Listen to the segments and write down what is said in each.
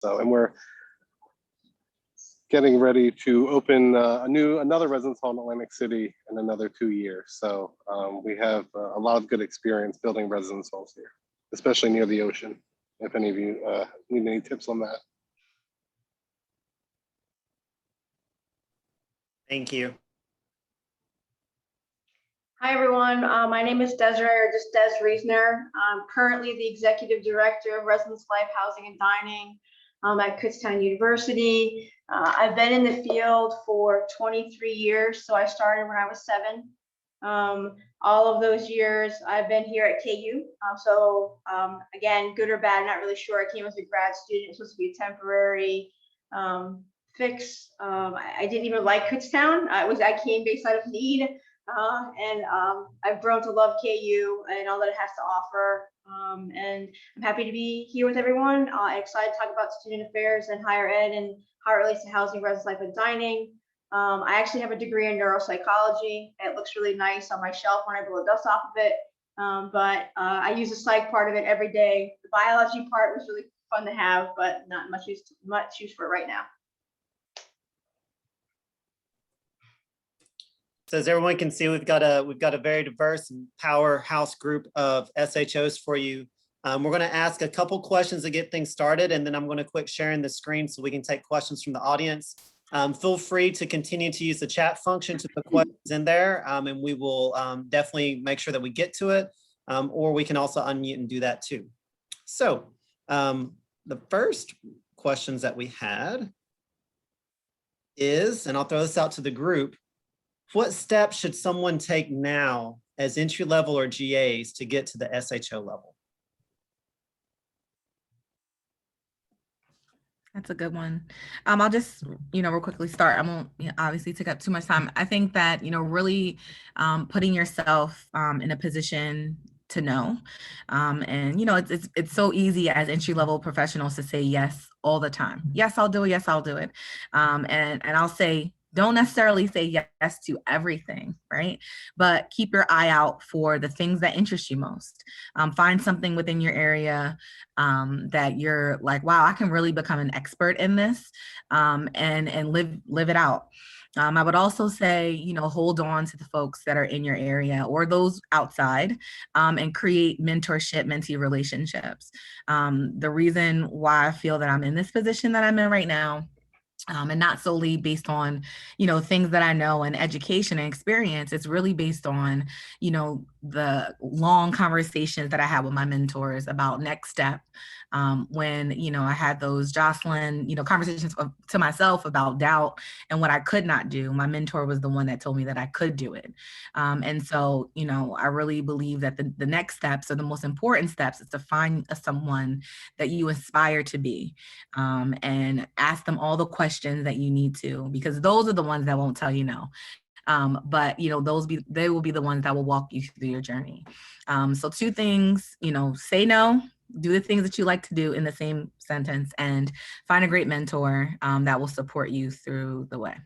So, and we're getting ready to open another residence hall in Atlantic City in another 2 years. So we have a lot of good experience building residence halls here, especially near the ocean. If any of you need any tips on that. Thank you. Hi, everyone. My name is Desiree, or just Des Reesner. I'm currently the Executive Director of Residence Life Housing and Dining at Kutztown University. I've been in the field for 23 years, so I started when I was 7. All of those years I've been here at KU. Again, good or bad, not really sure. I came as a grad student. It was supposed to be a temporary fix. I didn't even like Kutztown. I came based out of need. I've grown to love KU and all that it has to offer. And I'm happy to be here with everyone. Excited to talk about student affairs and higher ed and how it relates to housing, residence life, and dining. I actually have a degree in neuropsychology. It looks really nice on my shelf when I blow dust off of it. I use the psych part of it every day. The biology part was really fun to have, but not much use for it right now. So as everyone can see, we've got a very diverse and powerhouse group of SHOs for you. We're going to ask a couple questions to get things started, and then I'm going to quick sharing the screen so we can take questions from the audience. Feel free to continue to use the chat function to put questions in there, and we will definitely make sure that we get to it, or we can also unmute and do that too. So the first questions that we had is, and I'll throw this out to the group, what steps should someone take now as entry level or GAs to get to the SHO level? That's a good one. I'll just, real quickly start. I won't obviously take up too much time. I think that, really putting yourself in a position to know. And, it's so easy as entry level professionals to say yes all the time. Yes, I'll do it. Yes, I'll do it. And I'll say, don't necessarily say yes to everything, right? But keep your eye out for the things that interest you most. Find something within your area that you're like, wow, I can really become an expert in this, and live it out. I would also say, hold on to the folks that are in your area or those outside, and create mentorship, mentee relationships. The reason why I feel that I'm in this position that I'm in right now, and not solely based on, things that I know and education and experience. It's really based on, the long conversations that I had with my mentors about next step. When, I had those Jocelyn, conversations to myself about doubt and what I could not do. My mentor was the one that told me that I could do it. And so, I really believe that the next steps or the most important steps is to find someone that you aspire to be, and ask them all the questions that you need to, because those are the ones that won't tell you no. But they will be the ones that will walk you through your journey. So 2 things, say no, do the things that you like to do in the same sentence, and find a great mentor that will support you through the way.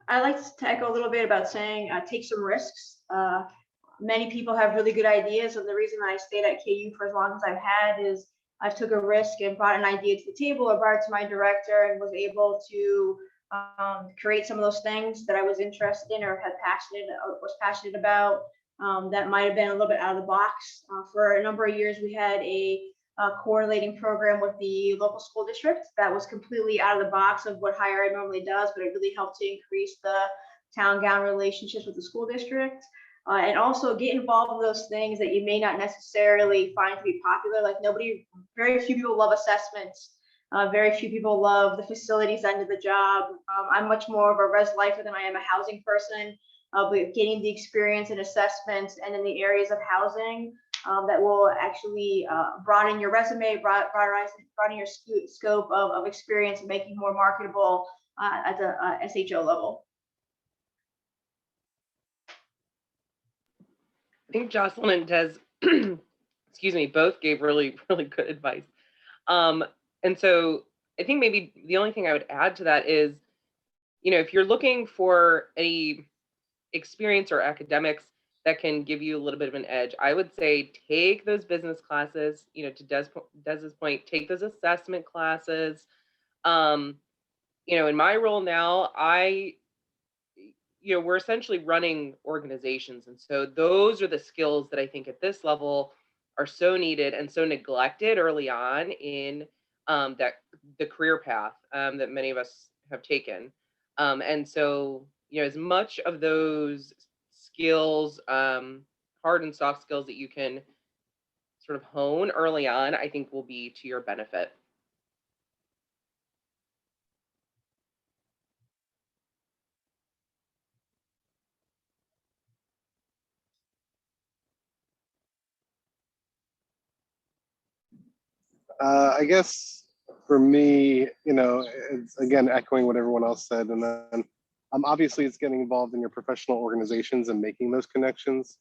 I like to echo a little bit about saying take some risks. Many people have really good ideas, and the reason I stayed at KU for as long as I've had is I've took a risk and brought an idea to the table or brought it to my director and was able to create some of those things that I was interested in or was passionate about. That might have been a little bit out of the box. For a number of years, we had a correlating program with the local school district that was completely out of the box of what higher ed normally does, but it really helped to increase the town-gown relationships with the school district. And also get involved in those things that you may not necessarily find to be popular. Like very few people love assessments. Very few people love the facilities end of the job. I'm much more of a res lifer than I am a housing person. But getting the experience in assessments and in the areas of housing that will actually broaden your resume, broaden your scope of experience, and make you more marketable at the SHO level. I think Jocelyn and Des, excuse me, both gave really, really good advice. And so I think maybe the only thing I would add to that is, if you're looking for any experience or academics, that can give you a little bit of an edge. I would say take those business classes, to Des's point, take those assessment classes. In my role now, we're essentially running organizations. And so those are the skills that I think at this level are so needed and so neglected early on in the career path that many of us have taken. And so, as much of those skills, hard and soft skills that you can sort of hone early on, I think will be to your benefit. I guess for me, it's again echoing what everyone else said, and then obviously it's getting involved in your professional organizations and making those connections.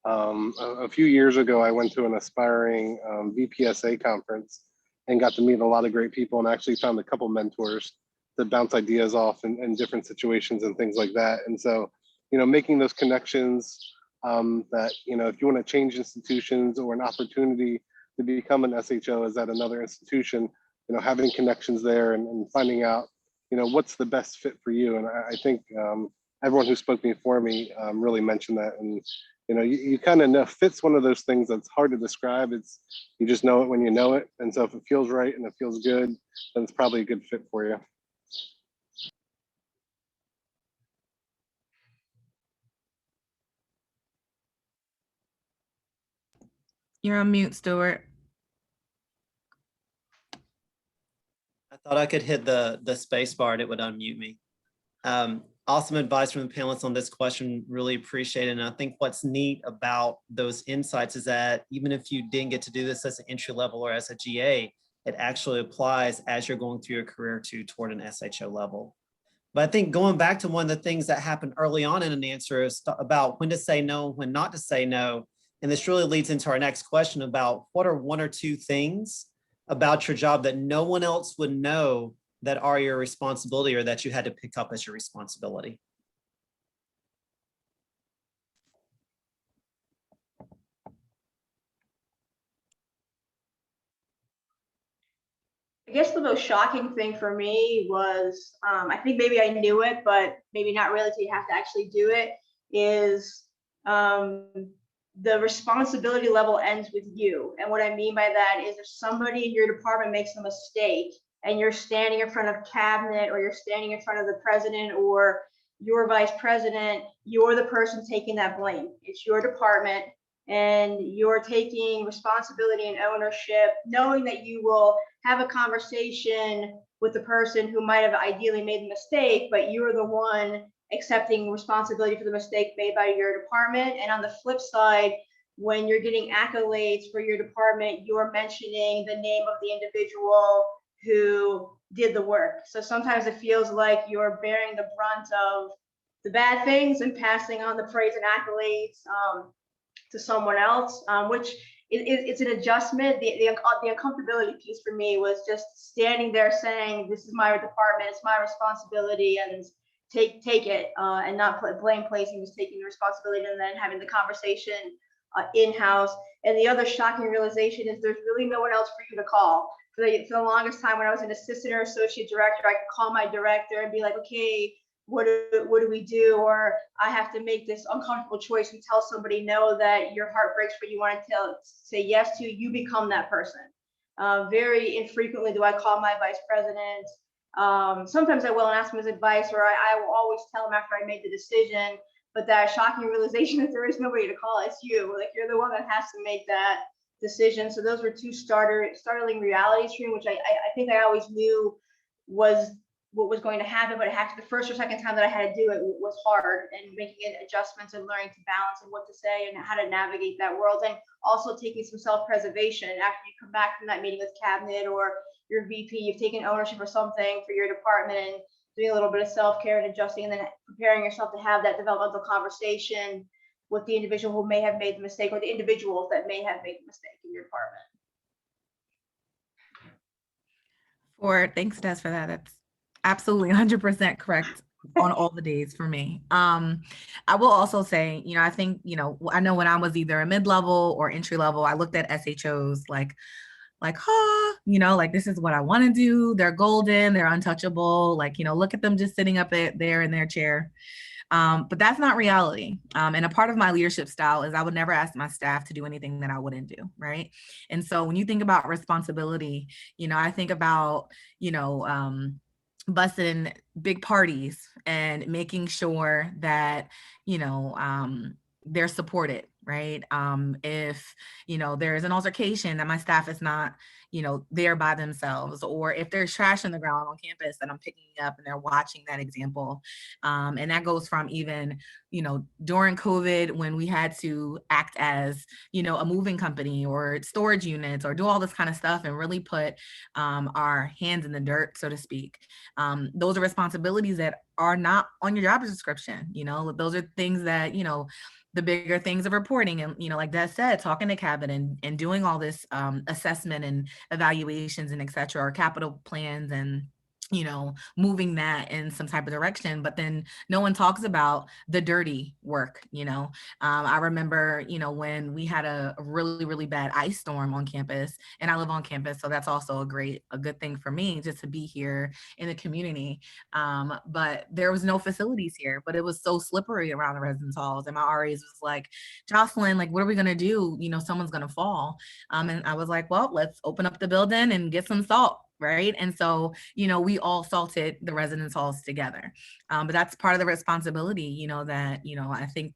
A few years ago, I went to an aspiring VPSA conference and got to meet a lot of great people, and actually found a couple mentors to bounce ideas off in different situations and things like that. And so, making those connections that, if you want to change institutions or an opportunity to become an SHO is at another institution, having connections there and finding out, what's the best fit for you. And I think everyone who spoke before me really mentioned that. And, you kind of know fit's one of those things that's hard to describe. You just know it when you know it. And so if it feels right and it feels good, then it's probably a good fit for you. You're on mute, Stuart. I thought I could hit the space bar and it would unmute me. Awesome advice from the panelists on this question. Really appreciate it. And I think what's neat about those insights is that even if you didn't get to do this as an entry level or as a GA, it actually applies as you're going through your career toward an SHO level. But I think going back to one of the things that happened early on in an answer is about when to say no, when not to say no. And this really leads into our next question about what are one or two things about your job that no one else would know that are your responsibility or that you had to pick up as your responsibility? I guess the most shocking thing for me was, I think maybe I knew it, but maybe not really till you have to actually do it, is the responsibility level ends with you. And what I mean by that is if somebody in your department makes a mistake and you're standing in front of cabinet or you're standing in front of the president or your vice president, you're the person taking that blame. It's your department and you're taking responsibility and ownership, knowing that you will have a conversation with the person who might have ideally made the mistake, but you're the one accepting responsibility for the mistake made by your department. And on the flip side, when you're getting accolades for your department, you're mentioning the name of the individual who did the work. So sometimes it feels like you're bearing the brunt of the bad things and passing on the praise and accolades to someone else, which it's an adjustment. The uncomfortability piece for me was just standing there saying, this is my department, it's my responsibility, and take it, and not blame placing, just taking the responsibility and then having the conversation in-house. And the other shocking realization is there's really no one else for you to call. For the longest time when I was an assistant or associate director, I could call my director and be like, okay, what do we do? Or I have to make this uncomfortable choice and tell somebody no, that your heart breaks for you want to say yes to, you become that person. Very infrequently do I call my vice president. Sometimes I will and ask him his advice, or I will always tell him after I made the decision, but that shocking realization that there is nobody to call, it's you. Like, you're the one that has to make that decision. So those were two startling realities for me, which I think I always knew was what was going to happen, but it had to, the first or second time that I had to do it was hard, and making adjustments and learning to balance and what to say and how to navigate that world, and also taking some self-preservation after you come back from that meeting with cabinet or your VP, you've taken ownership of something for your department and doing a little bit of self-care and adjusting, and then preparing yourself to have that developmental conversation with the individual who may have made the mistake, or the individuals that may have made the mistake in your department. Thanks, Des, for that. That's absolutely 100% correct. on all the days for me. I will also say, I think, I know when I was either a mid-level or entry level, I looked at SHOs like, like this is what I want to do. They're golden, they're untouchable. Like, look at them just sitting up there in their chair. But that's not reality. And a part of my leadership style is I would never ask my staff to do anything that I wouldn't do, right? And so when you think about responsibility, I think about, busting big parties and making sure that, they're supported, right? If, there's an altercation that my staff is not, there by themselves, or if there's trash on the ground on campus that I'm picking up and they're watching that example. And that goes from even, during COVID when we had to act as, a moving company or storage units or do all this kind of stuff and really put our hands in the dirt, so to speak. Those are responsibilities that are not on your job description. Those are things that, the bigger things of reporting and, like Des said, talking to cabinet and doing all this assessment and evaluations and et cetera, or capital plans and, moving that in some type of direction. But then no one talks about the dirty work. I remember, when we had a really, really bad ice storm on campus, and I live on campus. So that's also a good thing for me just to be here in the community. But there was no facilities here, but it was so slippery around the residence halls. And my RAs was like, Jocelyn, like, what are we going to do? Someone's going to fall. And I was like, well, let's open up the building and get some salt. Right. And so, we all salted the residence halls together. But that's part of the responsibility, that, I think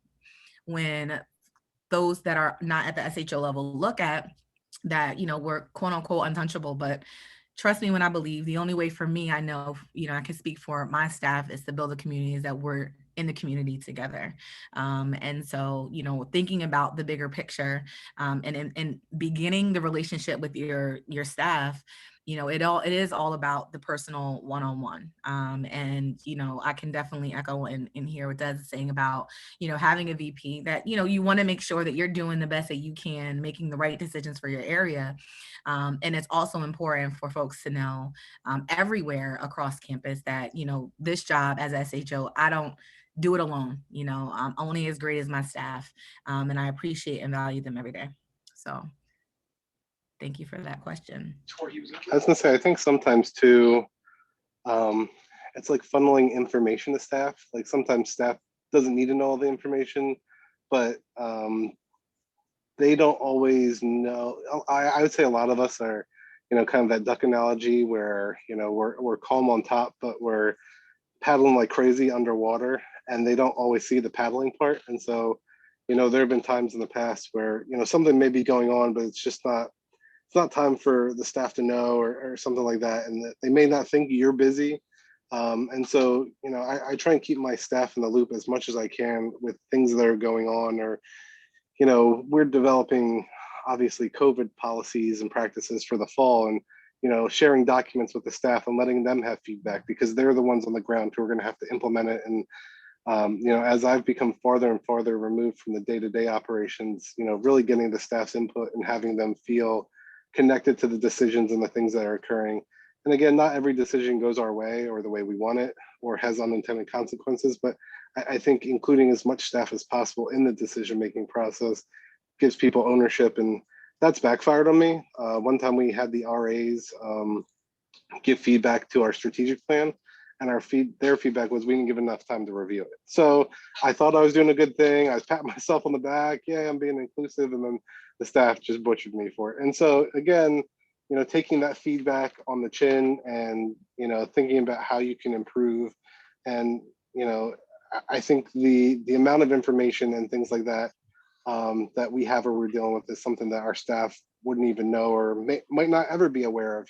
when those that are not at the SHO level look at that, we're quote unquote untouchable, but trust me when I believe the only way for me, I know, I can speak for my staff, is to build a community, is that we're in the community together. And so, thinking about the bigger picture and beginning the relationship with your staff, it is all about the personal one-on-one. And, I can definitely echo and hear what Des is saying about, having a VP that, you want to make sure that you're doing the best that you can, making the right decisions for your area. And it's also important for folks to know everywhere across campus that, this job as SHO, I don't do it alone. I'm only as great as my staff. And I appreciate and value them every day. So thank you for that question. I was gonna say, I think sometimes too, it's like funneling information to staff. Like sometimes staff doesn't need to know all the information, but they don't always know. I would say a lot of us are, kind of that duck analogy where, we're calm on top, but we're paddling like crazy underwater, and they don't always see the paddling part. And so, there have been times in the past where, something may be going on, but it's not time for the staff to know or something like that. And they may not think you're busy. And so, I try and keep my staff in the loop as much as I can with things that are going on, or, we're developing obviously COVID policies and practices for the fall, and, sharing documents with the staff and letting them have feedback, because they're the ones on the ground who are going to have to implement it. And, as I've become farther and farther removed from the day-to-day operations, really getting the staff's input and having them feel connected to the decisions and the things that are occurring. And again, not every decision goes our way or the way we want it or has unintended consequences, but I think including as much staff as possible in the decision-making process gives people ownership, and that's backfired on me. One time we had the RAs give feedback to our strategic plan, and their feedback was we didn't give enough time to review it. So I thought I was doing a good thing. I was patting myself on the back. Yeah, I'm being inclusive. And then the staff just butchered me for it. And so again, taking that feedback on the chin and, thinking about how you can improve. And, I think the amount of information and things like that that we have or we're dealing with is something that our staff wouldn't even know or might not ever be aware of.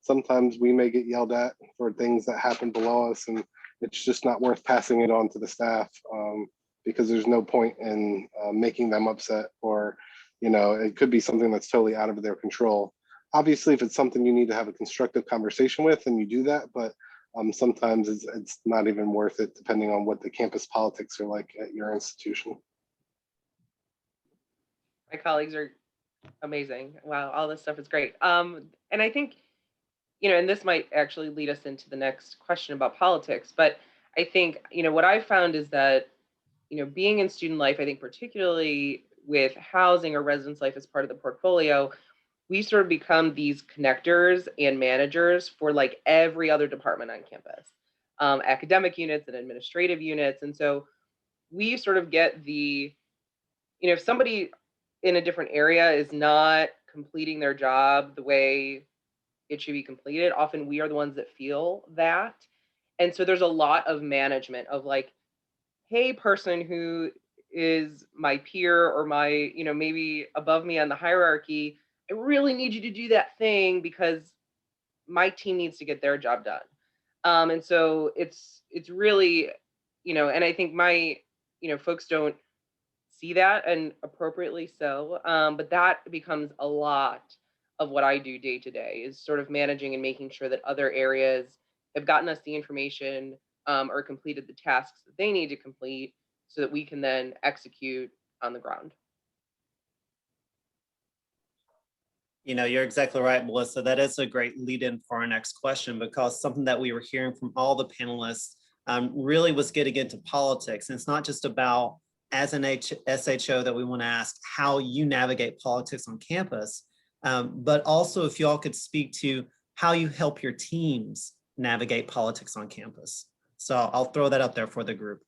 Sometimes we may get yelled at for things that happen below us, and it's just not worth passing it on to the staff because there's no point in making them upset, or, it could be something that's totally out of their control. Obviously, if it's something you need to have a constructive conversation with, then you do that, but sometimes it's not even worth it depending on what the campus politics are like at your institution. My colleagues are amazing. Wow, all this stuff is great. And I think, and this might actually lead us into the next question about politics, but I think, what I found is that, being in student life, I think particularly with housing or residence life as part of the portfolio, we sort of become these connectors and managers for like every other department on campus, academic units and administrative units. And so we sort of get if somebody in a different area is not completing their job the way it should be completed, often we are the ones that feel that. And so there's a lot of management of like, hey, person who is my peer or my, maybe above me on the hierarchy, I really need you to do that thing because my team needs to get their job done. And so it's really, and I think my, folks don't see that, and appropriately so. But that becomes a lot of what I do day to day, is sort of managing and making sure that other areas have gotten us the information, or completed the tasks that they need to complete so that we can then execute on the ground. You're exactly right, Melissa. That is a great lead in for our next question, because something that we were hearing from all the panelists really was getting into politics. And it's not just about, as an SHO, that we want to ask how you navigate politics on campus, but also if you all could speak to how you help your teams navigate politics on campus. So I'll throw that up there for the group.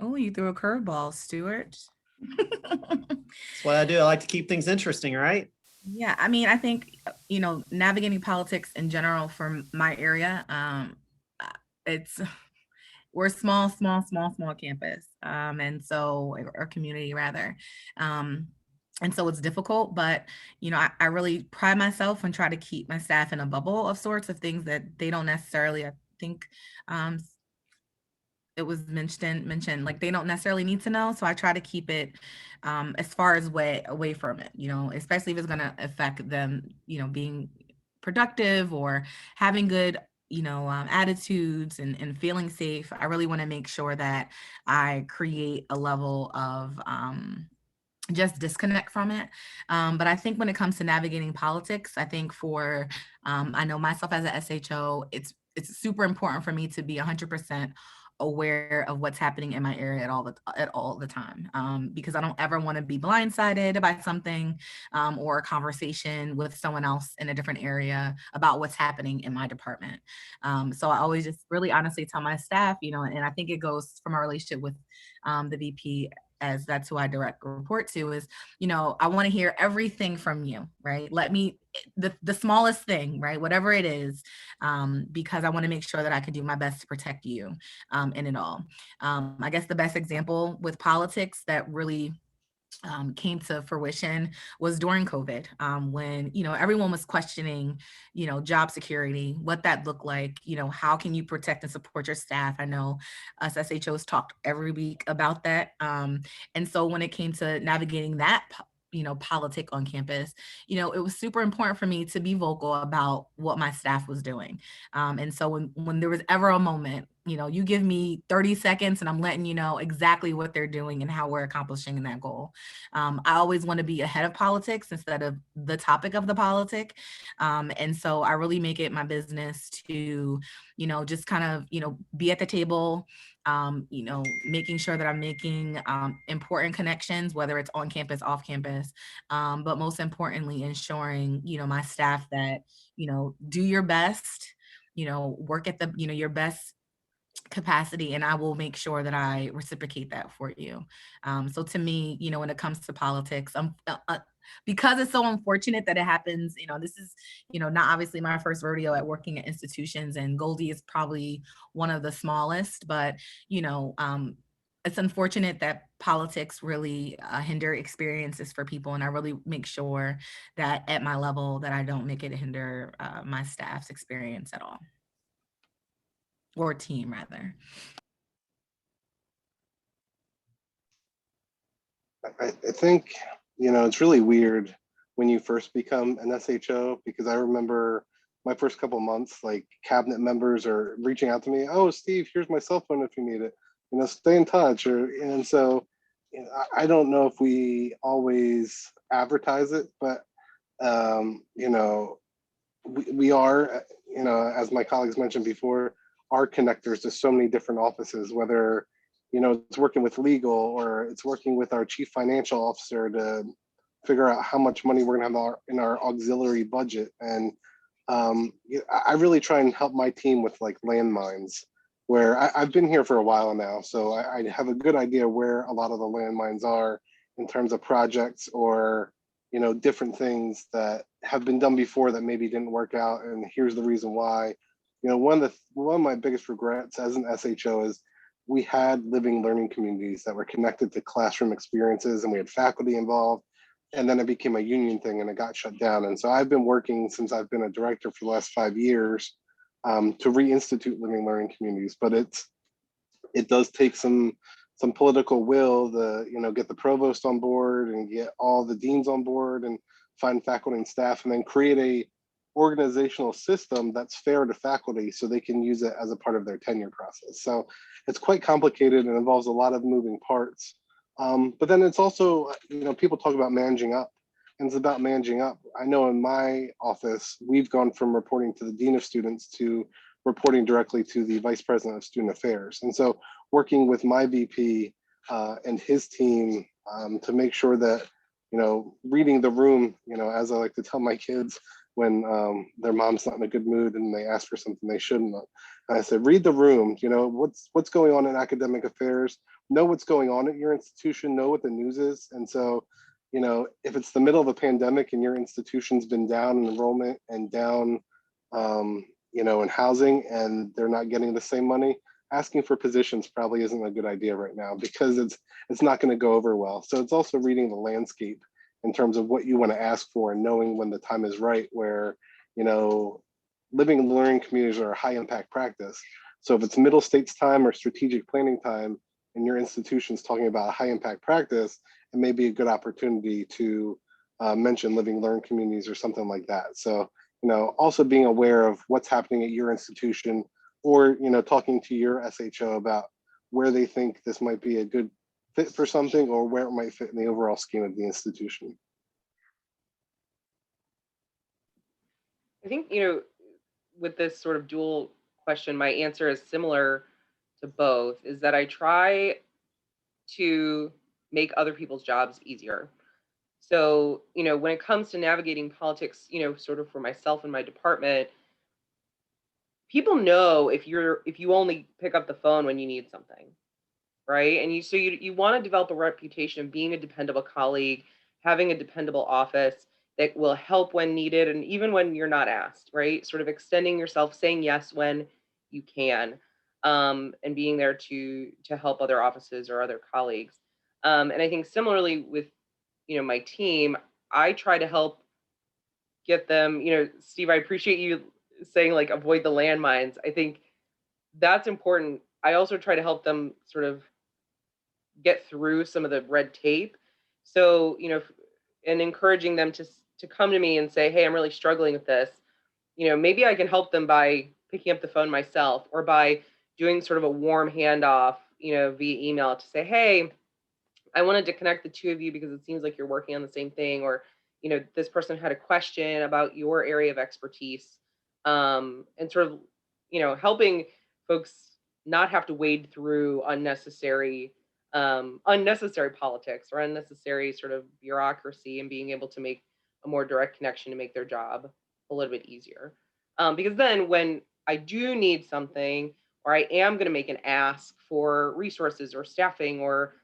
Oh, you threw a curveball, Stuart. That's what I do. I like to keep things interesting, right? Yeah, I mean, I think, navigating politics in general from my area, we're a small campus. And so, or community rather. And so it's difficult, but, I really pride myself and try to keep my staff in a bubble of sorts of things that they don't necessarily, I think, it was mentioned like they don't necessarily need to know. So I try to keep it as far as away from it, especially if it's going to affect them, being productive or having good, attitudes and feeling safe. I really want to make sure that I create a level of just disconnect from it. But I think when it comes to navigating politics, I think I know myself as a SHO, it's super important for me to be 100% aware of what's happening in my area at all the time, because I don't ever want to be blindsided by something or a conversation with someone else in a different area about what's happening in my department. So I always just really honestly tell my staff, and I think it goes from our relationship with the VP, as that's who I direct report to, is, I want to hear everything from you, right? Let me, the smallest thing, right? Whatever it is, because I want to make sure that I can do my best to protect you in it all. I guess the best example with politics that really came to fruition was during COVID, when, everyone was questioning, job security, what that looked like, how can you protect and support your staff? I know us SHOs talked every week about that. And so when it came to navigating that, politic on campus, it was super important for me to be vocal about what my staff was doing. And so when there was ever a moment, you give me 30 seconds and I'm letting you know exactly what they're doing and how we're accomplishing that goal. I always want to be ahead of politics instead of the topic of the politic. And so I really make it my business to, just kind of, be at the table, making sure that I'm making important connections, whether it's on campus, off campus, but most importantly, ensuring, my staff that, do your best, work at the, your best capacity, and I will make sure that I reciprocate that for you. So to me, when it comes to politics, because it's so unfortunate that it happens, this is, not obviously my first rodeo at working at institutions, and Goldie is probably one of the smallest, but, it's unfortunate that politics really hinder experiences for people. And I really make sure that at my level that I don't make it hinder my staff's experience at all. Or team rather. I think, it's really weird when you first become an SHO, because I remember my first couple months, like cabinet members are reaching out to me. Oh, Steve, here's my cell phone if you need it, stay in touch. And so I don't know if we always advertise it, but, we are, as my colleagues mentioned before, are connectors to so many different offices, whether, you know, it's working with legal or it's working with our chief financial officer to figure out how much money we're gonna have in our auxiliary budget. And I really try and help my team with like landmines, where I've been here for a while now, so I have a good idea where a lot of the landmines are in terms of projects or, you know, different things that have been done before that maybe didn't work out, and here's the reason why. You know, one of my biggest regrets as an SHO is we had living learning communities that were connected to classroom experiences, and we had faculty involved, and then it became a union thing and it got shut down. And so I've been working since I've been a director for the last 5 years to reinstitute living learning communities, but it does take some political will to, you know, get the provost on board and get all the deans on board and find faculty and staff, and then create a organizational system that's fair to faculty so they can use it as a part of their tenure process. So it's quite complicated and involves a lot of moving parts. But then it's also, you know, people talk about managing up, and it's about managing up. I know in my office, we've gone from reporting to the dean of students to reporting directly to the vice president of student affairs. And so working with my VP and his team to make sure that, you know, reading the room, you know, as I like to tell my kids when their mom's not in a good mood and they ask for something they shouldn't. I said, read the room, you know, what's going on in academic affairs, know what's going on at your institution, know what the news is. And so, you know, if it's the middle of a pandemic and your institution's been down in enrollment and down, you know, in housing, and they're not getting the same money, asking for positions probably isn't a good idea right now, because it's not going to go over well. So it's also reading the landscape in terms of what you want to ask for and knowing when the time is right, where, you know, living and learning communities are a high impact practice. So if it's middle states time or strategic planning time and your institution's talking about a high impact practice, it may be a good opportunity to mention living learn communities or something like that. So, you know, also being aware of what's happening at your institution, or, you know, talking to your SHO about where they think this might be a good fit for something, or where it might fit in the overall scheme of the institution. I think, you know, with this sort of dual question, my answer is similar to both, is that I try to make other people's jobs easier. So, you know, when it comes to navigating politics, you know, sort of for myself and my department, people know if you only pick up the phone when you need something, right? And you want to develop a reputation of being a dependable colleague, having a dependable office that will help when needed and even when you're not asked, right? Sort of extending yourself, saying yes when you can, and being there to help other offices or other colleagues. And I think similarly with, you know, my team, I try to help get them, you know, Steve, I appreciate you saying like avoid the landmines. I think that's important. I also try to help them sort of get through some of the red tape. So, you know, and encouraging them to come to me and say, hey, I'm really struggling with this. You know, maybe I can help them by picking up the phone myself, or by doing sort of a warm handoff, you know, via email to say, hey, I wanted to connect the two of you because it seems like you're working on the same thing, or, you know, this person had a question about your area of expertise, and sort of, you know, helping folks not have to wade through unnecessary politics or unnecessary sort of bureaucracy, and being able to make a more direct connection to make their job a little bit easier. Because then when I do need something, or I am going to make an ask for resources or staffing or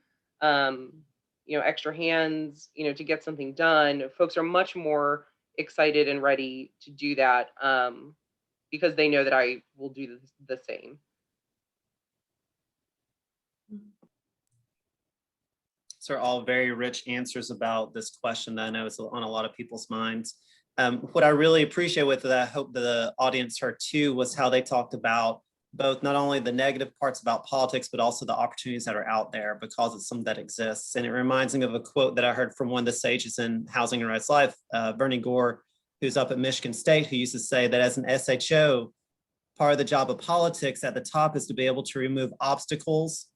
you know, extra hands, you know, to get something done, folks are much more excited and ready to do that, because they know that I will do the same. So all very rich answers about this question that I know is on a lot of people's minds. What I really appreciate with it, I hope the audience heard too, was how they talked about both not only the negative parts about politics, but also the opportunities that are out there, because it's something that exists. And it reminds me of a quote that I heard from one of the sages in Housing and Rights Life, Bernie Gore, who's up at Michigan State, who used to say that as an SHO, part of the job of politics at the top is to be able to remove obstacles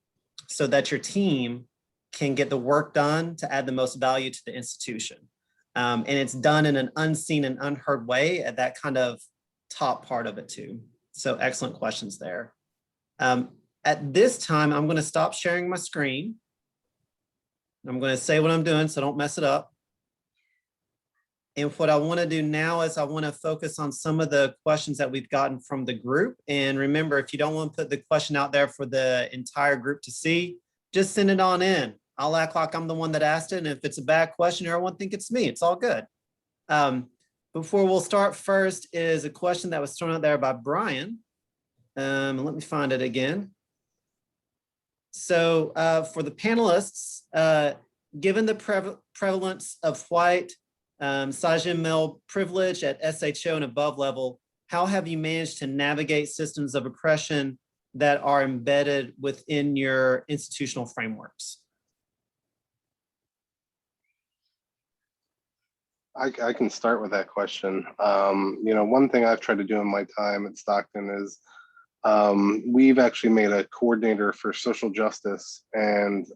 so that your team can get the work done to add the most value to the institution. And it's done in an unseen and unheard way at that kind of top part of it too. So excellent questions there. At this time, I'm going to stop sharing my screen. I'm going to say what I'm doing, so don't mess it up. And what I want to do now is I want to focus on some of the questions that we've gotten from the group. And remember, if you don't want to put the question out there for the entire group to see, just send it on in. I'll act like I'm the one that asked it. And if it's a bad question, everyone think it's me. It's all good. Before we'll start, first is a question that was thrown out there by Brian. Let me find it again. So for the panelists, given the prevalence of white Sajin male privilege at SHO and above level, how have you managed to navigate systems of oppression that are embedded within your institutional frameworks? I can start with that question. One thing I've tried to do in my time at Stockton is we've actually made a coordinator for social justice and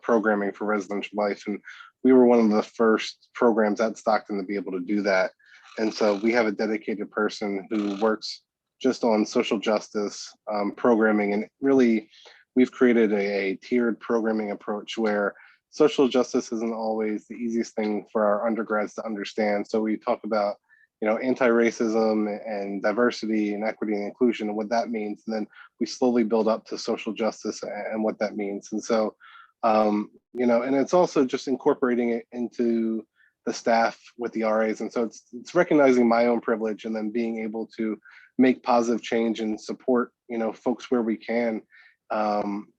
programming for residential life. And we were one of the first programs at Stockton to be able to do that. And so we have a dedicated person who works just on social justice programming. And really, we've created a tiered programming approach where social justice isn't always the easiest thing for our undergrads to understand. So we talk about, anti-racism and diversity and equity and inclusion and what that means. And then we slowly build up to social justice and what that means. And so, and it's also just incorporating it into the staff with the RAs. And so it's recognizing my own privilege and then being able to make positive change and support, folks where we can.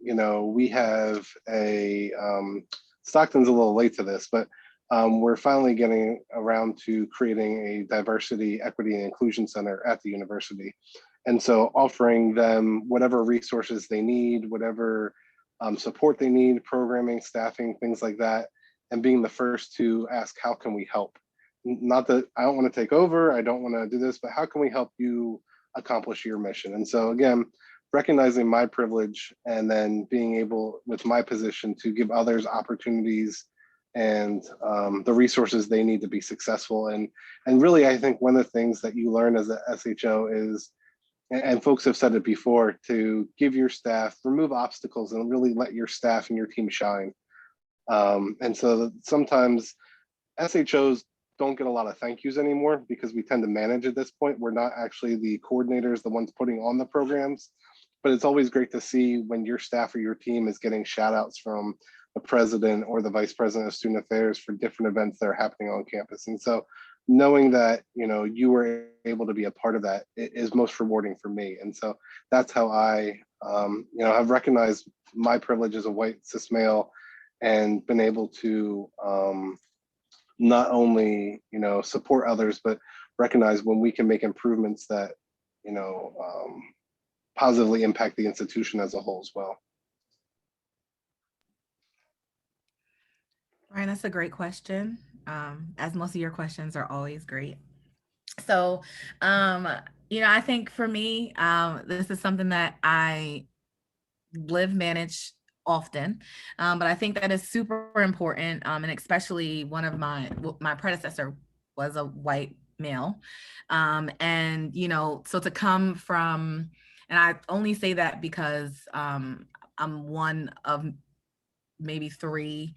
We have Stockton's a little late to this, but we're finally getting around to creating a diversity, equity, and inclusion center at the university. And so offering them whatever resources they need, whatever support they need, programming, staffing, things like that, and being the first to ask, how can we help? Not that I don't want to take over, I don't want to do this, but how can we help you accomplish your mission? And so again, recognizing my privilege and then being able with my position to give others opportunities and the resources they need to be successful. And really, I think one of the things that you learn as a SHO is, and folks have said it before, to give your staff, remove obstacles and really let your staff and your team shine. And so sometimes SHOs don't get a lot of thank yous anymore because we tend to manage at this point. We're not actually the coordinators, the ones putting on the programs, but it's always great to see when your staff or your team is getting shout outs from the president or the vice president of student affairs for different events that are happening on campus. And so knowing that, you were able to be a part of that is most rewarding for me. And so that's how I, have recognized my privilege as a white cis male and been able to not only, support others, but recognize when we can make improvements that, positively impact the institution as a whole as well. Ryan, that's a great question. As most of your questions are always great. So, I think for me, this is something that I manage often, but I think that is super important. And especially one of my predecessor was a white male. And, so to come from, and I only say that because I'm one of maybe three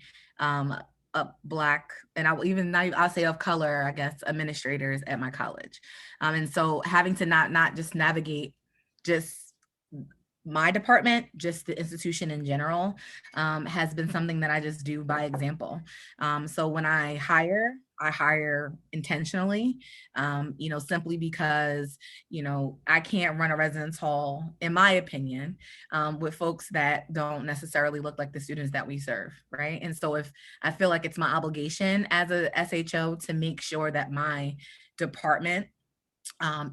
Black, and I'll say of color, I guess, administrators at my college. And so having to not just navigate just my department, just the institution in general, has been something that I just do by example. So when I hire intentionally, simply because, I can't run a residence hall, in my opinion, with folks that don't necessarily look like the students that we serve, right? And so if I feel like it's my obligation as a SHO to make sure that my department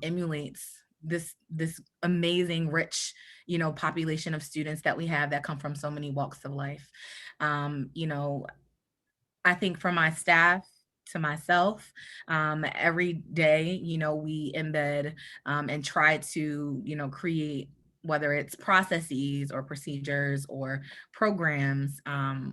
emulates this amazing, rich, population of students that we have that come from so many walks of life. I think for my staff, to myself, every day, we embed and try to, create, whether it's processes or procedures or programs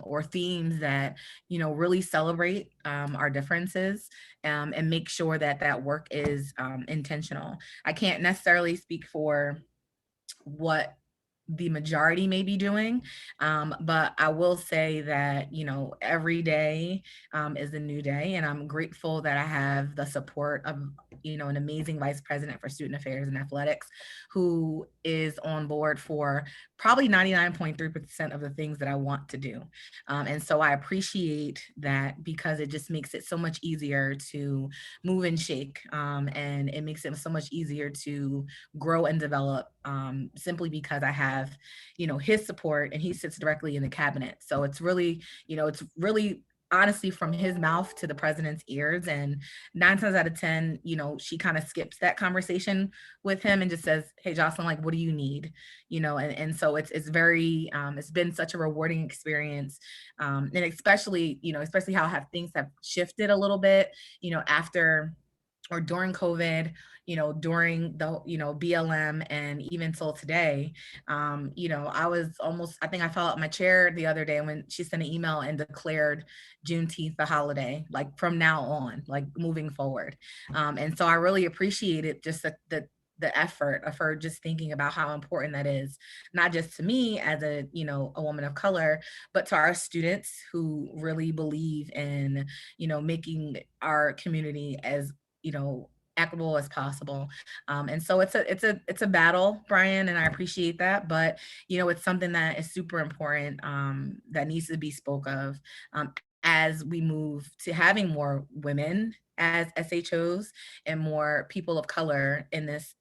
or themes that, really celebrate our differences and make sure that that work is intentional. I can't necessarily speak for what the majority may be doing. But I will say that, every day is a new day. And I'm grateful that I have the support of, an amazing vice president for student affairs and athletics who is on board for probably 99.3% of the things that I want to do. And so I appreciate that because it just makes it so much easier to move and shake. And it makes it so much easier to grow and develop, simply because I have, his support, and he sits directly in the cabinet. So it's really, honestly from his mouth to the president's ears. And 9 times out of 10, she kind of skips that conversation with him and just says, "Hey, Jocelyn, like, what do you need?" And so it's very, it's been such a rewarding experience. And especially how things have shifted a little bit, after or during COVID, during the, BLM, and even till today. I think I fell out my chair the other day when she sent an email and declared Juneteenth a holiday, like from now on, like moving forward. And so I really appreciated just the effort of her just thinking about how important that is, not just to me as a woman of color, but to our students who really believe in, making our community as, equitable as possible. And so it's a battle, Brian, and I appreciate that, but it's something that is super important, that needs to be spoke of, as we move to having more women as SHOs and more people of color in this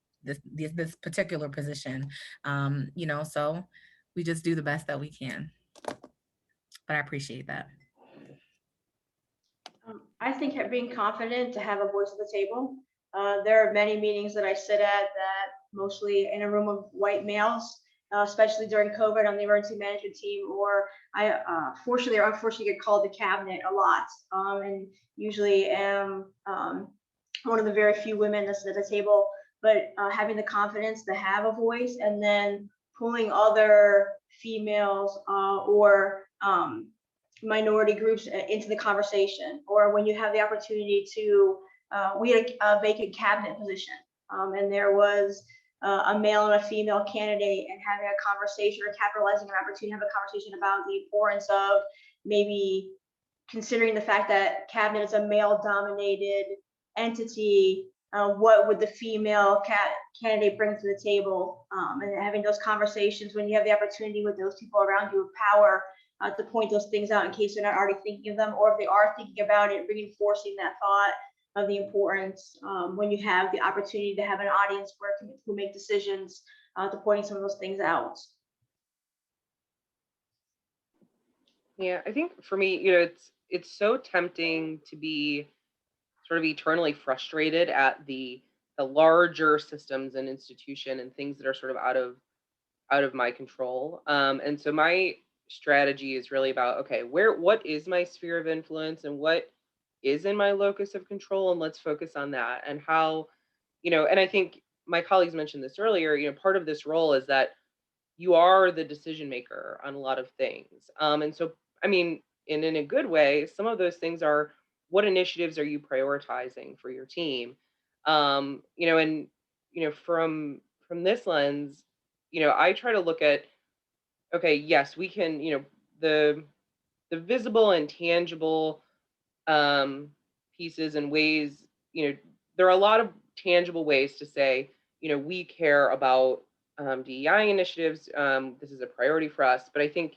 particular position. So we just do the best that we can. But I appreciate that. I think being confident to have a voice at the table. There are many meetings that I sit at that mostly in a room of white males, especially during COVID on the emergency management team, or I fortunately or unfortunately get called to cabinet a lot, and usually am one of the very few women that's at the table, but having the confidence to have a voice and then pulling other females or minority groups into the conversation, or when you have the opportunity to, we had a vacant cabinet position, and there was a male and a female candidate, and having a conversation or capitalizing an opportunity to have a conversation about the importance of maybe considering the fact that cabinet is a male dominated entity. What would the female candidate bring to the table, and having those conversations when you have the opportunity with those people around you of power, to point those things out in case they're not already thinking of them, or if they are thinking about it, reinforcing that thought of the importance, when you have the opportunity to have an audience who make decisions, to pointing some of those things out. Yeah, I think for me, it's so tempting to be sort of eternally frustrated at the larger systems and institution and things that are sort of out of my control. And so my strategy is really about, okay, what is my sphere of influence and what is in my locus of control, and let's focus on that. And how, and I think my colleagues mentioned this earlier, part of this role is that you are the decision maker on a lot of things. And so, I mean, in a good way, some of those things are, what initiatives are you prioritizing for your team? And from this lens, I try to look at, okay, yes, we can, the visible and tangible pieces and ways, there are a lot of tangible ways to say, we care about DEI initiatives. This is a priority for us. But I think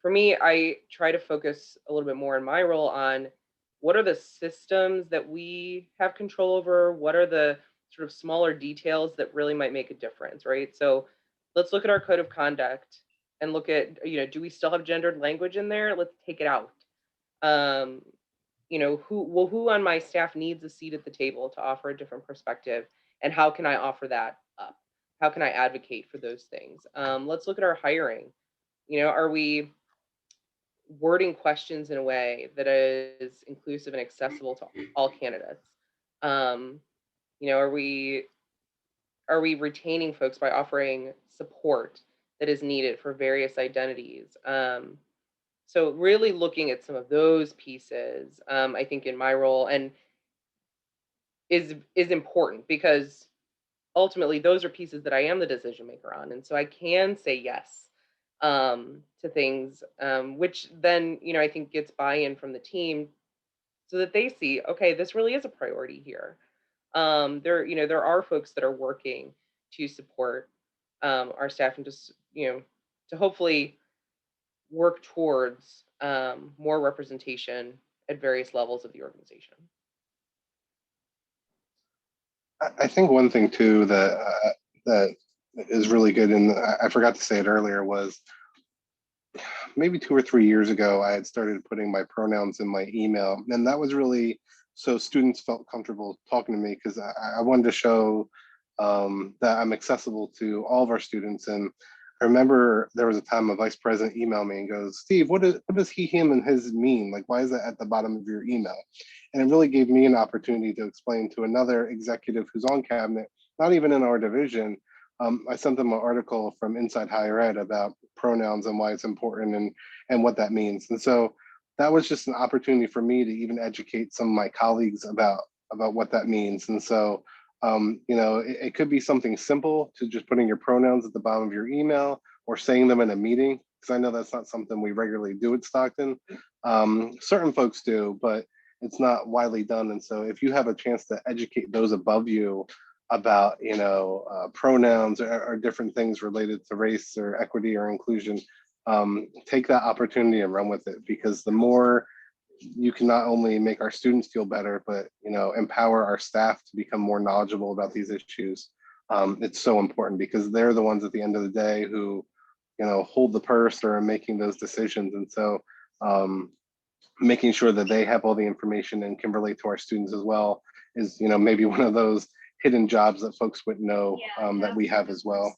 for me, I try to focus a little bit more in my role on what are the systems that we have control over? What are the sort of smaller details that really might make a difference, right? So let's look at our code of conduct and look at, do we still have gendered language in there? Let's take it out. Who on my staff needs a seat at the table to offer a different perspective, and how can I offer that up? How can I advocate for those things? Let's look at our hiring. Are we wording questions in a way that is inclusive and accessible to all candidates? Are we retaining folks by offering support that is needed for various identities? So really looking at some of those pieces, I think in my role, and is important, because ultimately those are pieces that I am the decision maker on. And so I can say yes to things, which then, I think gets buy-in from the team so that they see, okay, this really is a priority here. There are folks that are working to support our staff and just, to hopefully work towards more representation at various levels of the organization. I think one thing too that is really good, and I forgot to say it earlier, was maybe 2 or 3 years ago, I had started putting my pronouns in my email, and that was really so students felt comfortable talking to me, because I wanted to show that I'm accessible to all of our students. And I remember there was a time a vice president emailed me and goes, Steve, what does he, him, and his mean? Like, why is that at the bottom of your email? And it really gave me an opportunity to explain to another executive who's on cabinet, not even in our division. I sent them an article from Inside Higher Ed about pronouns and why it's important and what that means. And so that was just an opportunity for me to even educate some of my colleagues about what that means. And so it could be something simple to just putting your pronouns at the bottom of your email or saying them in a meeting, because I know that's not something we regularly do at Stockton. Certain folks do, but it's not widely done. And so if you have a chance to educate those above you about pronouns or different things related to race or equity or inclusion, take that opportunity and run with it, because the more you can not only make our students feel better, but empower our staff to become more knowledgeable about these issues. It's so important, because they're the ones at the end of the day who hold the purse or are making those decisions. And so making sure that they have all the information and can relate to our students as well is maybe one of those hidden jobs that folks wouldn't know that we have as well.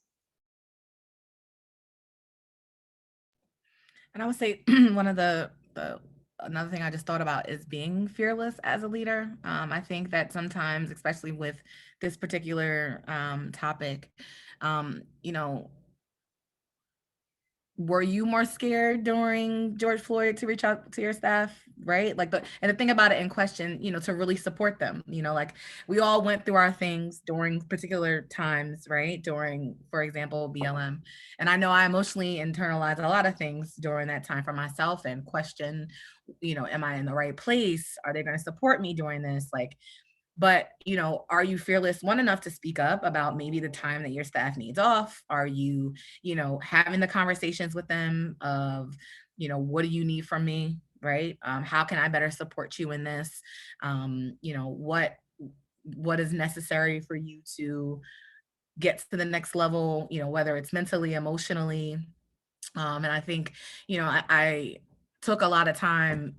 And I would say one of the another thing I just thought about is being fearless as a leader. I think that sometimes, especially with this particular topic, were you more scared during George Floyd to reach out to your staff, right? And to think about it in question, to really support them, like we all went through our things during particular times, right? During, for example, BLM. And I know I emotionally internalized a lot of things during that time for myself and question, am I in the right place? Are they going to support me during this? But, are you fearless enough to speak up about maybe the time that your staff needs off? Are you, having the conversations with them of, what do you need from me, right? How can I better support you in this? What is necessary for you to get to the next level, whether it's mentally, emotionally. And I think, I took a lot of time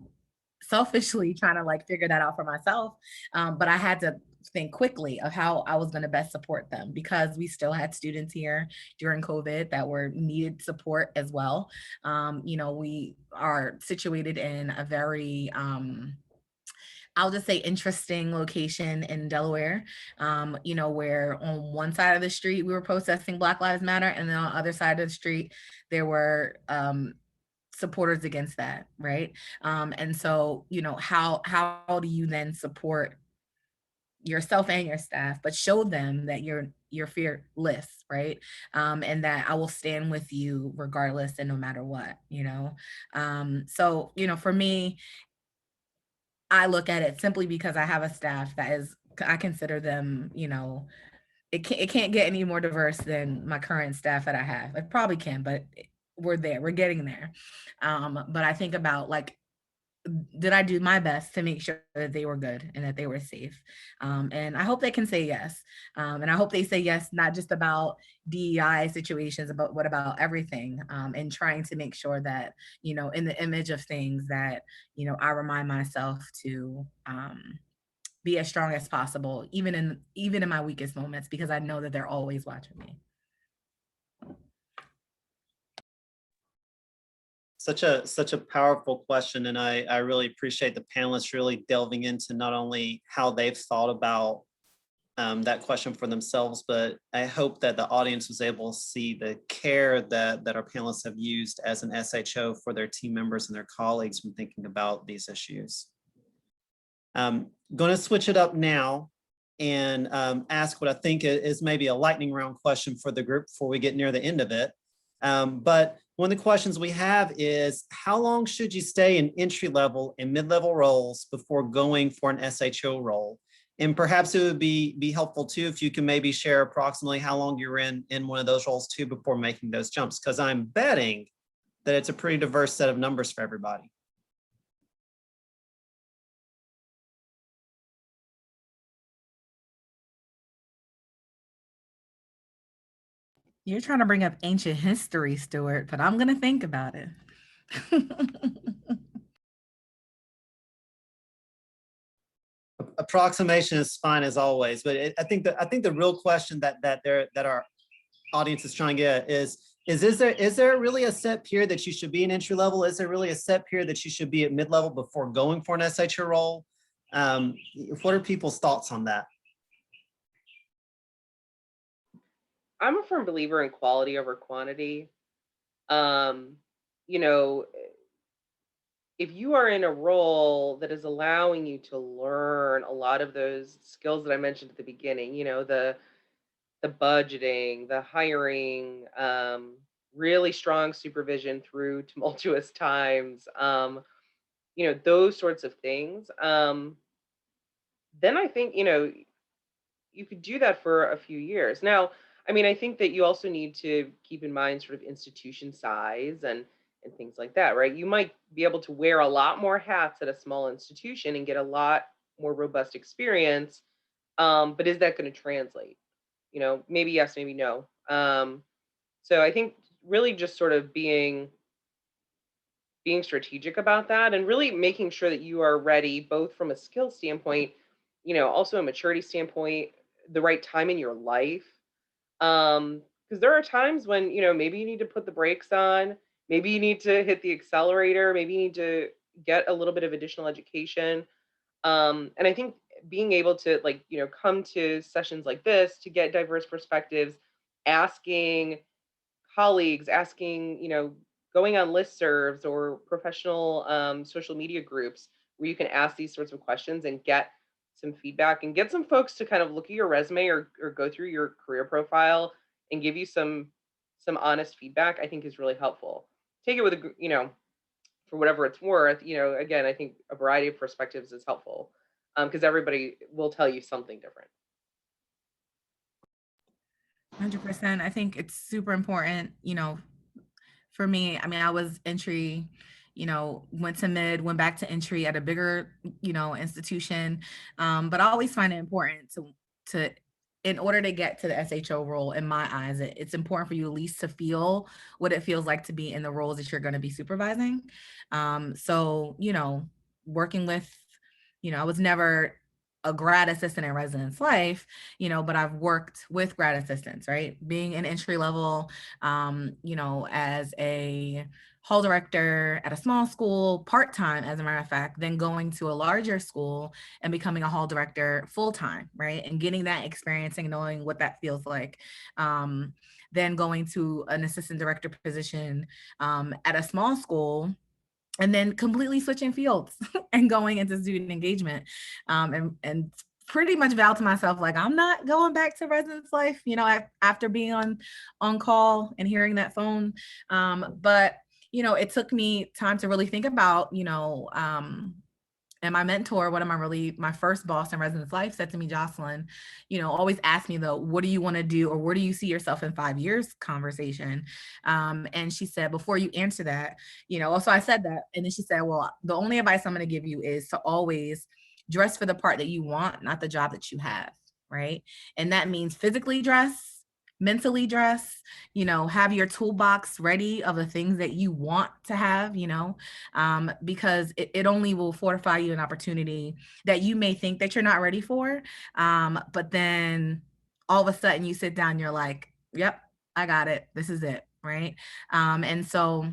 selfishly trying to figure that out for myself. But I had to think quickly of how I was going to best support them, because we still had students here during COVID that were needed support as well. We are situated in a very, I'll just say interesting location in Delaware, where on one side of the street, we were protesting Black Lives Matter. And then on the other side of the street, there were, supporters against that, right? And so, how do you then support yourself and your staff, but show them that you're fearless, right? And that I will stand with you regardless and no matter what, So, for me, I look at it simply because I have a staff that is, I consider them, it can't get any more diverse than my current staff that I have. It probably can, but we're getting there. But I think about did I do my best to make sure that they were good and that they were safe? And I hope they can say yes. And I hope they say yes, not just about DEI situations, but what about everything? And trying to make sure that, in the image of things that, I remind myself to be as strong as possible, even in my weakest moments, because I know that they're always watching me. Such a powerful question, and I really appreciate the panelists really delving into not only how they've thought about that question for themselves, but I hope that the audience was able to see the care that our panelists have used as an SHO for their team members and their colleagues when thinking about these issues. Going to switch it up now and ask what I think is maybe a lightning round question for the group before we get near the end of it. But one of the questions we have is, how long should you stay in entry level and mid-level roles before going for an SHO role? And perhaps it would be helpful too if you can maybe share approximately how long you're in one of those roles too before making those jumps, because I'm betting that it's a pretty diverse set of numbers for everybody. You're trying to bring up ancient history, Stuart, but I'm going to think about it. Approximation is fine as always, but I think the real question that our audience is trying to get is there really a set period that you should be in entry level? Is there really a set period that you should be at mid level before going for an SHO role? What are people's thoughts on that? I'm a firm believer in quality over quantity. You know, if you are in a role that is allowing you to learn a lot of those skills that I mentioned at the beginning, you know, the budgeting, the hiring, really strong supervision through tumultuous times, you know, those sorts of things, then I think, you know, you could do that for a few years. Now, I mean, I think that you also need to keep in mind sort of institution size and things like that, right? You might be able to wear a lot more hats at a small institution and get a lot more robust experience. But is that going to translate? You know, maybe yes, maybe no. So I think really just sort of being strategic about that and really making sure that you are ready both from a skill standpoint, you know, also a maturity standpoint, the right time in your life. Because there are times when, you know, maybe you need to put the brakes on, maybe you need to hit the accelerator, maybe you need to get a little bit of additional education. And I think being able to, like, you know, come to sessions like this to get diverse perspectives, asking colleagues, asking, you know, going on listservs or professional social media groups where you can ask these sorts of questions and get some feedback and get some folks to kind of look at your resume or go through your career profile and give you some honest feedback, I think is really helpful. Take it with a, you know, for whatever it's worth. You know, again, I think a variety of perspectives is helpful because everybody will tell you something different. 100%. I think it's super important, you know, for me. I mean, I was entry, you know, went to mid, went back to entry at a bigger, you know, institution. But I always find it important to in order to get to the SHO role, in my eyes, it's important for you at least to feel what it feels like to be in the roles that you're going to be supervising. So, you know, working with, you know, I was never a grad assistant in residence life, you know, but I've worked with grad assistants, right? Being an entry level, you know, as a hall director at a small school, part-time, as a matter of fact, then going to a larger school and becoming a hall director full-time, right? And getting that experience and knowing what that feels like. Then going to an assistant director position at a small school, and then completely switching fields and going into student engagement, and pretty much vowed to myself, like, I'm not going back to residence life, you know, after being on call and hearing that phone. But, you know, it took me time to really think about, you know, and my mentor, my first boss in residence life, said to me, Jocelyn, you know, always ask me though, what do you want to do? Or where do you see yourself in 5 years conversation? And she said, before you answer that, you know, so I said that. And then she said, well, the only advice I'm going to give you is to always dress for the part that you want, not the job that you have. Right. And that means physically dress, mentally dress, you know, have your toolbox ready of the things that you want to have, you know, because it only will fortify you an opportunity that you may think that you're not ready for. But then all of a sudden you sit down, you're like, yep, I got it. This is it. Right. And so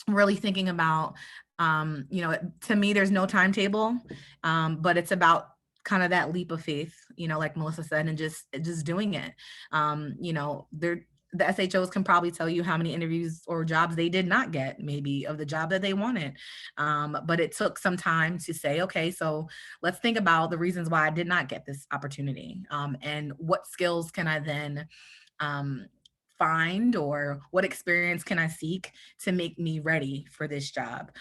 really thinking about, you know, to me, there's no timetable, but it's about kind of that leap of faith, you know, like Melissa said, and just doing it. You know, the SHOs can probably tell you how many interviews or jobs they did not get, maybe of the job that they wanted. But it took some time to say, okay, so let's think about the reasons why I did not get this opportunity, and what skills can I then find, or what experience can I seek to make me ready for this job.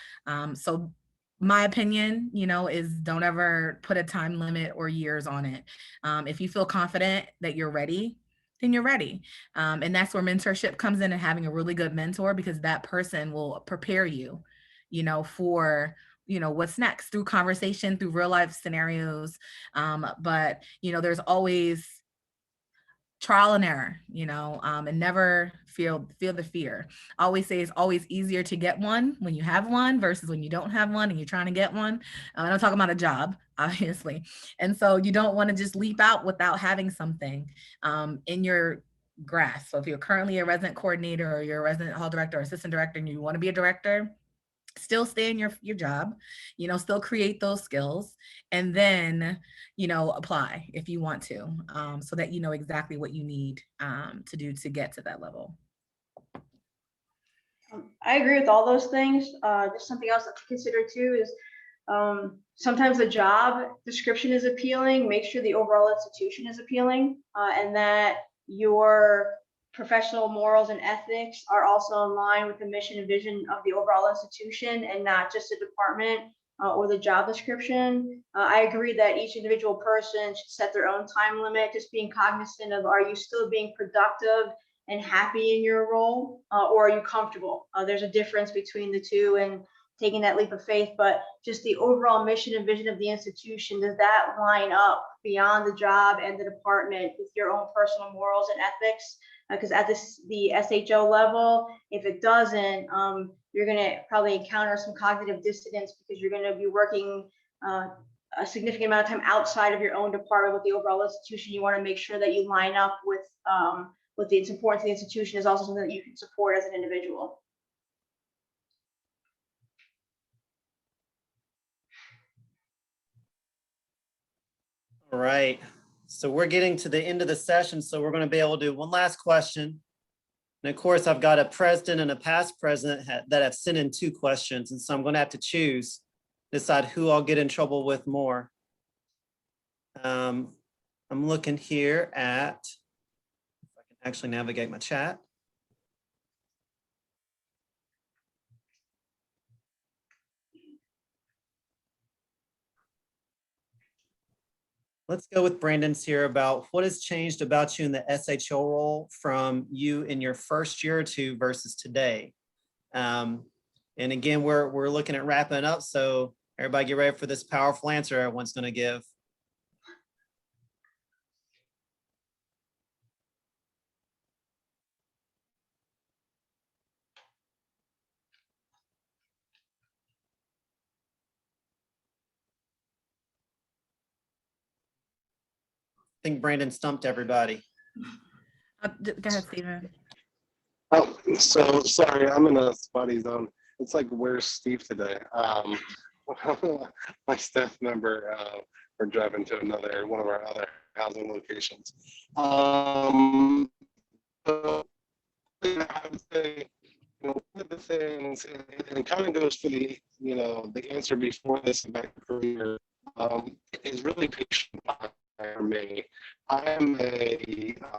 So my opinion, is don't ever put a time limit or years on it. If you feel confident that you're ready, then you're ready. And that's where mentorship comes in, and having a really good mentor, because that person will prepare you, for what's next through conversation, through real life scenarios. But there's always trial and error, and never feel the fear. I always say it's always easier to get one when you have one versus when you don't have one and you're trying to get one. And I'm talking about a job, obviously. And so you don't want to just leap out without having something in your grasp. So if you're currently a resident coordinator, or you're a resident hall director or assistant director, and you want to be a director, still stay in your job, still create those skills, and then, apply if you want to, so that you know exactly what you need to do to get to that level. I agree with all those things. Just something else to consider too is sometimes the job description is appealing. Make sure the overall institution is appealing, and that your professional morals and ethics are also in line with the mission and vision of the overall institution, and not just a department or the job description. I agree that each individual person should set their own time limit, just being cognizant of, are you still being productive and happy in your role, or are you comfortable? There's a difference between the two, and taking that leap of faith, but just the overall mission and vision of the institution, does that line up beyond the job and the department with your own personal morals and ethics? Because at the SHO level, if it doesn't, you're going to probably encounter some cognitive dissonance, because you're going to be working a significant amount of time outside of your own department with the overall institution. You want to make sure that you line up with it's important to the institution, is also something that you can support as an individual. All right, so we're getting to the end of the session, so we're going to be able to do one last question. And of course, I've got a president and a past president that have sent in 2 questions, and so I'm going to have to decide who I'll get in trouble with more. I'm looking here at, if I can actually navigate my chat. Let's go with Brandon's here about what has changed about you in the SHO role from you in your first year or 2 versus today. And again, we're looking at wrapping up, so everybody get ready for this powerful answer everyone's going to give. I think Brandon stumped everybody. Go ahead, Stephen. Oh, so sorry, I'm in a spotty zone. It's like, where's Steve today? My staff member, we're driving to one of our other housing locations. So I would say, one of the things, and it kind of goes for the answer before this about career, is really patient for me. I am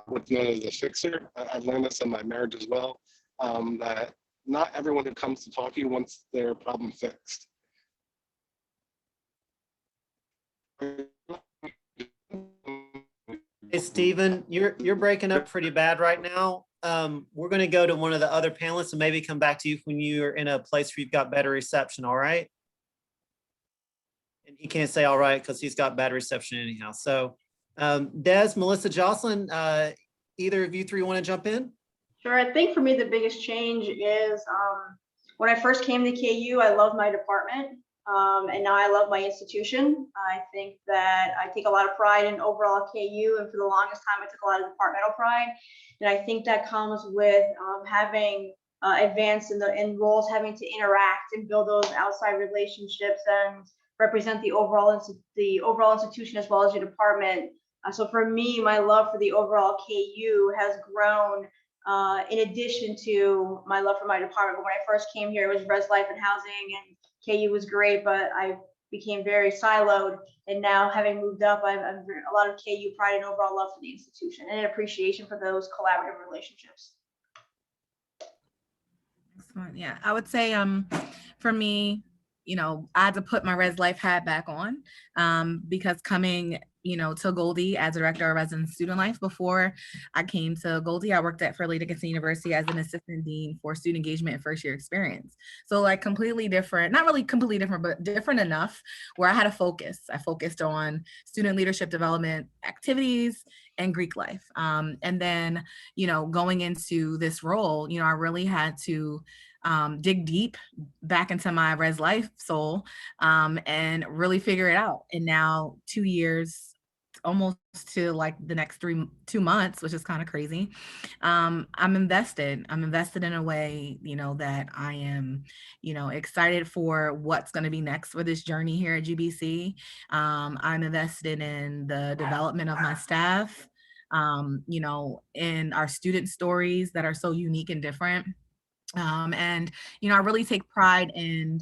what's known as a fixer. I learned this in my marriage as well, that not everyone who comes to talk to you wants their problem fixed. Hey, Stephen, you're breaking up pretty bad right now. We're going to go to one of the other panelists and maybe come back to you when you're in a place where you've got better reception, all right? And he can't say all right because he's got bad reception anyhow. So Des, Melissa, Jocelyn, either of you 3 want to jump in? Sure. I think for me, the biggest change is when I first came to KU, I loved my department. And now I love my institution. I think that I take a lot of pride in overall KU, and for the longest time, I took a lot of departmental pride. And I think that comes with having advanced in roles, having to interact and build those outside relationships and represent the overall institution as well as your department. So for me, my love for the overall KU has grown in addition to my love for my department. When I first came here, it was Res Life and Housing, and KU was great, but I became very siloed. And now, having moved up, I've a lot of KU pride and overall love for the institution and an appreciation for those collaborative relationships. Excellent. Yeah, I would say for me, I had to put my Res Life hat back on because coming, to Goldie as a director of resident student life. Before I came to Goldie, I worked at Fairleigh Dickinson University as an assistant dean for student engagement and first year experience. So like completely different, not really completely different, but different enough where I had a focus. I focused on student leadership development activities and Greek life. And then, going into this role, I really had to dig deep back into my Res Life soul and really figure it out. And now 2 years, almost to like the next 2 months, which is kind of crazy. I'm invested in a way, that I am, excited for what's going to be next for this journey here at GBC. I'm invested in the development of my staff, in our student stories that are so unique and different. And, I really take pride in,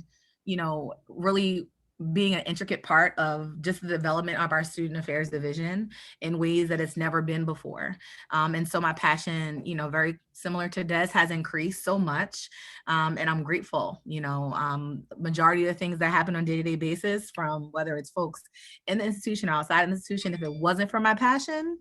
really being an intricate part of just the development of our student affairs division in ways that it's never been before. And so my passion, very similar to Des, has increased so much. And I'm grateful, majority of the things that happen on a day-to-day basis, from whether it's folks in the institution or outside of the institution, if it wasn't for my passion,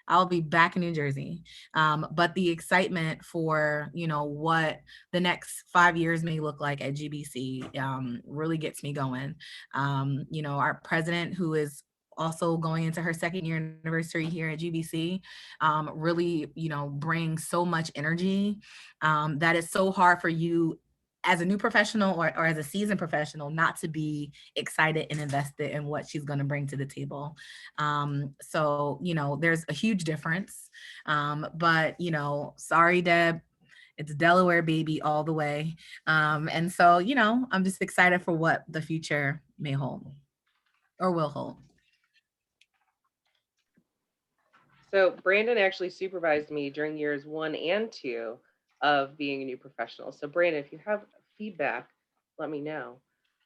I'll be back in New Jersey. But the excitement for, what the next 5 years may look like at GBC really gets me going. Our president, who is also going into her second year anniversary here at GBC, really, brings so much energy that it's so hard for you as a new professional or as a seasoned professional not to be excited and invested in what she's going to bring to the table. So, there's a huge difference. But, sorry, Deb, it's Delaware baby all the way. And so, I'm just excited for what the future may hold or will hold. So Brandon actually supervised me during years 1 and 2 of being a new professional. So Brandon, if you have feedback, let me know.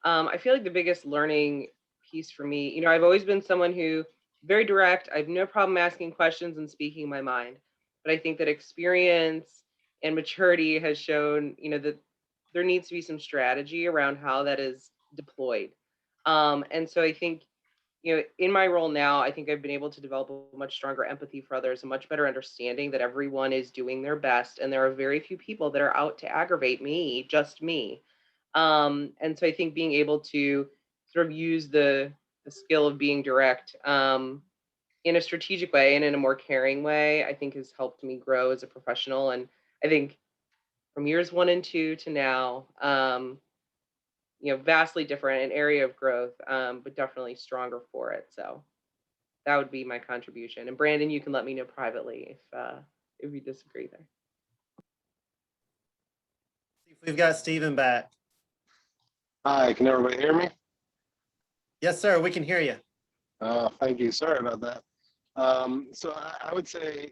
I feel like the biggest learning piece for me, I've always been someone who very direct. I have no problem asking questions and speaking my mind. But I think that experience and maturity has shown, that there needs to be some strategy around how that is deployed. And so I think, in my role now, I think I've been able to develop a much stronger empathy for others, a much better understanding that everyone is doing their best. And there are very few people that are out to aggravate me, just me. And so I think being able to sort of use the skill of being direct in a strategic way and in a more caring way, I think has helped me grow as a professional. And I think from years 1 and 2 to now, vastly different, an area of growth, but definitely stronger for it. So that would be my contribution. And Brandon, you can let me know privately if you disagree there. We've got Stephen back. Hi, can everybody hear me? Yes, sir. We can hear you. Thank you. Sorry about that. So I would say,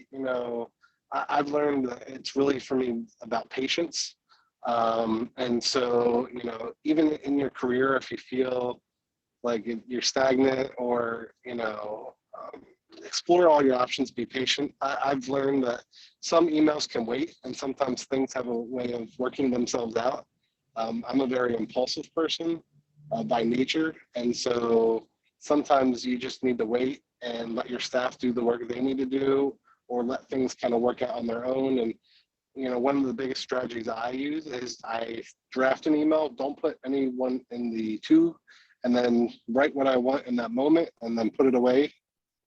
I've learned that it's really for me about patience. And so, even in your career, if you feel like you're stagnant or, explore all your options, be patient. I've learned that some emails can wait and sometimes things have a way of working themselves out. I'm a very impulsive person by nature. And so sometimes you just need to wait and let your staff do the work they need to do, or let things kind of work out on their own. And one of the biggest strategies I use is I draft an email, don't put anyone in the to, and then write what I want in that moment and then put it away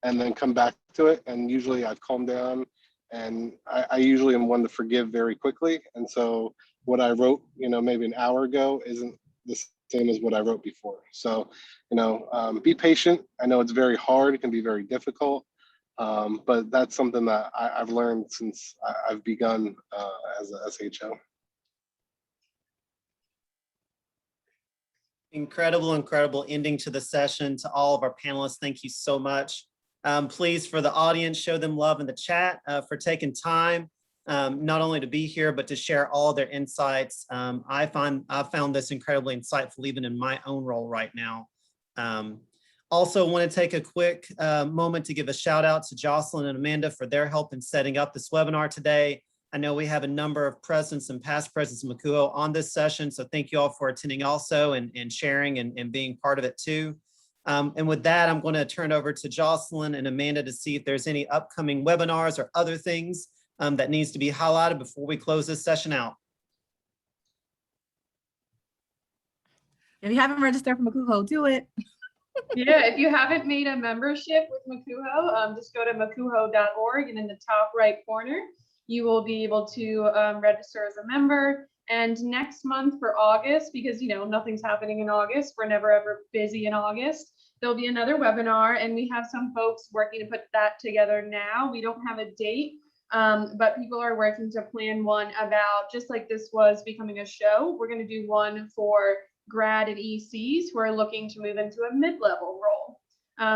and then come back to it. And usually I've calmed down, and I usually am one to forgive very quickly. And so what I wrote, maybe an hour ago isn't the same as what I wrote before. So, be patient. I know it's very hard. It can be very difficult. But that's something that I've learned since I've begun as a SHO. Incredible ending to the session. To all of our panelists, thank you so much. Please, for the audience, show them love in the chat for taking time not only to be here, but to share all their insights. I found this incredibly insightful, even in my own role right now. Also want to take a quick moment to give a shout out to Jocelyn and Amanda for their help in setting up this webinar today. I know we have a number of presidents and past presidents of MCUO on this session, so thank you all for attending also and sharing and being part of it too. And with that, I'm going to turn it over to Jocelyn and Amanda to see if there's any upcoming webinars or other things that needs to be highlighted before we close this session out. If you haven't registered for MCUHO, do it. Yeah, if you haven't made a membership with MCUHO, just go to mcuho.org, and in the top right corner, you will be able to register as a member. And next month for August, because nothing's happening in August, we're never ever busy in August, there'll be another webinar, and we have some folks working to put that together now. We don't have a date, but people are working to plan one about, just like this was becoming a show, we're going to do one for grad and ECs who are looking to move into a mid-level role.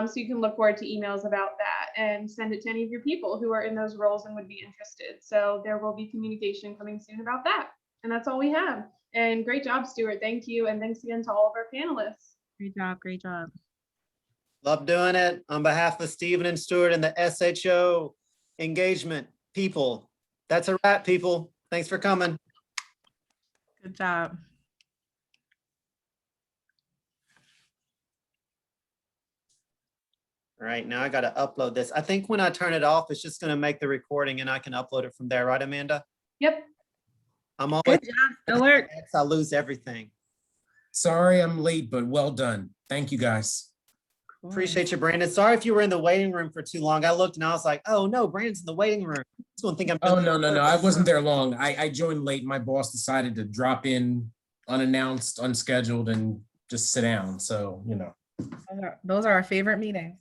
So you can look forward to emails about that and send it to any of your people who are in those roles and would be interested. So there will be communication coming soon about that. And that's all we have. And great job, Stuart. Thank you. And thanks again to all of our panelists. Great job. Great job. Love doing it. On behalf of Stephen and Stuart and the SHO engagement people, that's a wrap, people. Thanks for coming. Good job. All right, now I got to upload this. I think when I turn it off, it's just going to make the recording and I can upload it from there. Right, Amanda? Yep. I'm always, Good job, Stuart. I lose everything. Sorry I'm late, but well done. Thank you, guys. Appreciate you, Brandon. Sorry if you were in the waiting room for too long. I looked and I was like, oh no, Brandon's in the waiting room. This one thing I'm Oh, no. I wasn't there long. I joined late. My boss decided to drop in unannounced, unscheduled, and just sit down. So, Those are our favorite meetings.